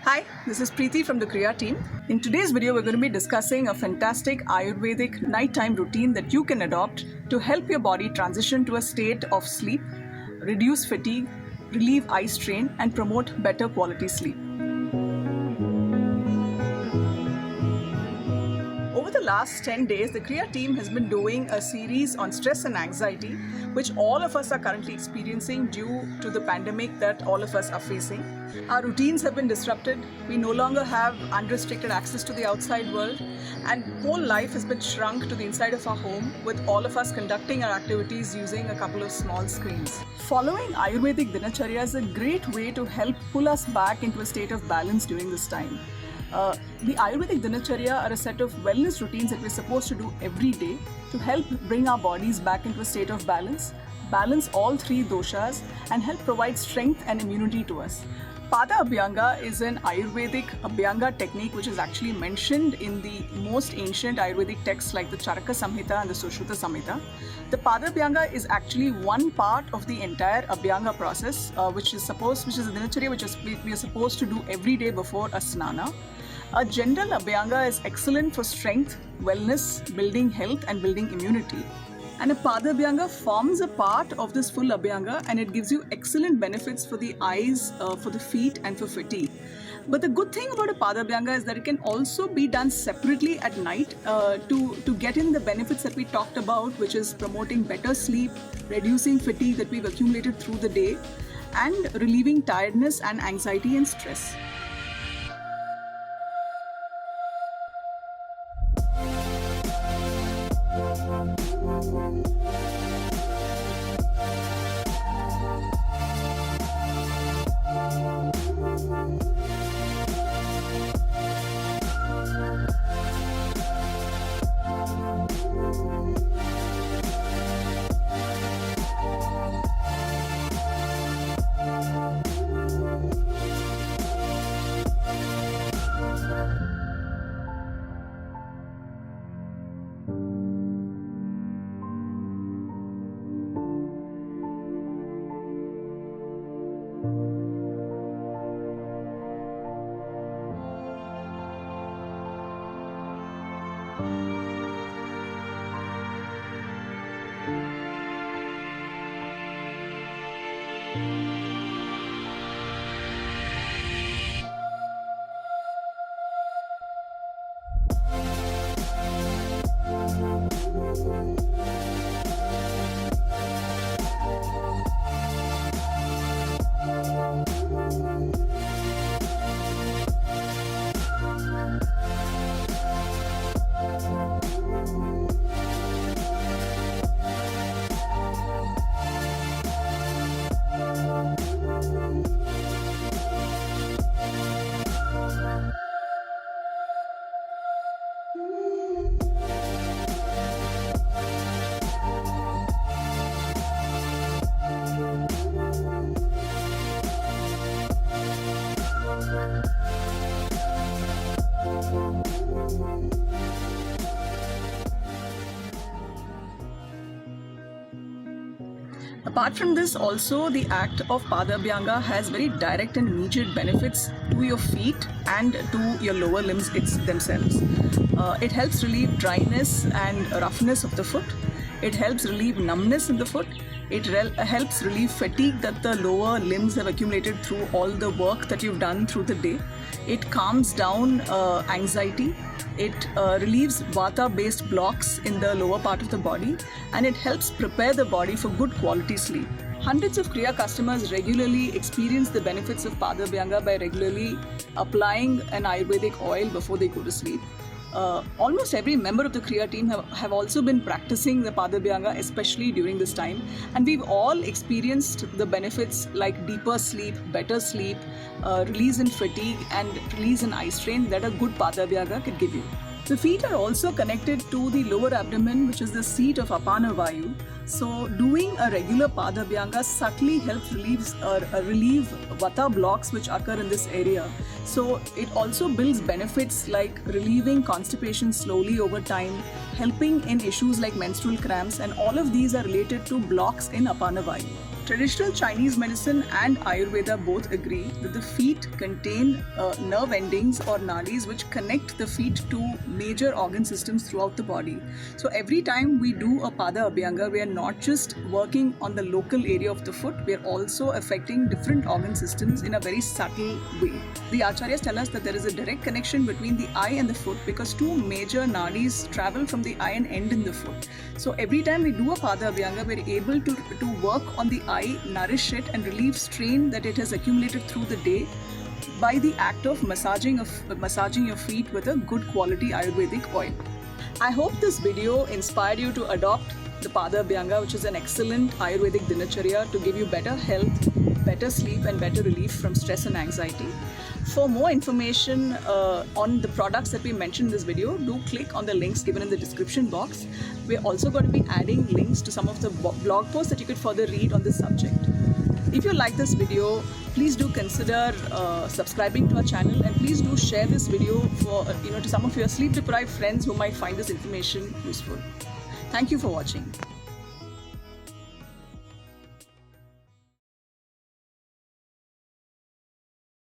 Hi, this is Preeti from the Kriya team. In today's video, we're going to be discussing a fantastic Ayurvedic nighttime routine that you can adopt to help your body transition to a state of sleep, reduce fatigue, relieve eye strain, and promote better quality sleep. Over the last 10 days, the Kriya team has been doing a series on stress and anxiety, which all of us are currently experiencing due to the pandemic that all of us are facing. Our routines have been disrupted. We no longer have unrestricted access to the outside world, and whole life has been shrunk to the inside of our home, with all of us conducting our activities using a couple of small screens. Following Ayurvedic Dinacharya is a great way to help pull us back into a state of balance during this time. The Ayurvedic Dinacharya are a set of wellness routines that we're supposed to do every day to help bring our bodies back into a state of balance all three doshas, and help provide strength and immunity to us. Pada Abhyanga is an Ayurvedic Abhyanga technique which is actually mentioned in the most ancient Ayurvedic texts like the Charaka Samhita and the Sushruta Samhita. The Pada Abhyanga is actually one part of the entire Abhyanga process, which is a dinacharya which we are supposed to do every day before a snana. A general Abhyanga is excellent for strength, wellness, building health and building immunity. And a Pada Abhyanga forms a part of this full Abhyanga, and it gives you excellent benefits for the eyes, for the feet and for fatigue. But the good thing about a Pada Abhyanga is that it can also be done separately at night to get in the benefits that we talked about, which is promoting better sleep, reducing fatigue that we've accumulated through the day, and relieving tiredness and anxiety and stress. Apart from this, also the act of Pada Abhyanga has very direct and immediate benefits to your feet and to your lower limbs themselves. It helps relieve dryness and roughness of the foot. It helps relieve numbness in the foot. It helps relieve fatigue that the lower limbs have accumulated through all the work that you've done through the day. It calms down anxiety. It relieves Vata-based blocks in the lower part of the body, and it helps prepare the body for good quality sleep. Hundreds of Kriya customers regularly experience the benefits of Pada Abhyanga by regularly applying an Ayurvedic oil before they go to sleep. Almost every member of the Kriya team have also been practicing the Pada Abhyanga, especially during this time, and we've all experienced the benefits like deeper sleep, better sleep, release in fatigue and release in eye strain that a good Pada Abhyanga could give you. The feet are also connected to the lower abdomen, which is the seat of Apana Vayu. So doing a regular Pada Abhyanga subtly helps relieve Vata blocks which occur in this area. So it also builds benefits like relieving constipation slowly over time, helping in issues like menstrual cramps, and all of these are related to blocks in Apana Vayu. Traditional Chinese medicine and Ayurveda both agree that the feet contain nerve endings or nadis which connect the feet to major organ systems throughout the body. So every time we do a Pada Abhyanga, we are not just working on the local area of the foot, we are also affecting different organ systems in a very subtle way. The Acharyas tell us that there is a direct connection between the eye and the foot because two major nadis travel from the eye and end in the foot. So every time we do a Pada Abhyanga, we are able to work on the eye, nourish it and relieve strain that it has accumulated through the day by the act of massaging your feet with a good quality Ayurvedic oil. I hope this video inspired you to adopt the Pada Abhyanga, which is an excellent Ayurvedic dinacharya to give you better health, better sleep and better relief from stress and anxiety. For more information on the products that we mentioned in this video, do click on the links given in the description box. We're also going to be adding links to some of the blog posts that you could further read on this subject. If you like this video, please do consider subscribing to our channel and please do share this video for to some of your sleep deprived friends who might find this information useful. Thank you for watching.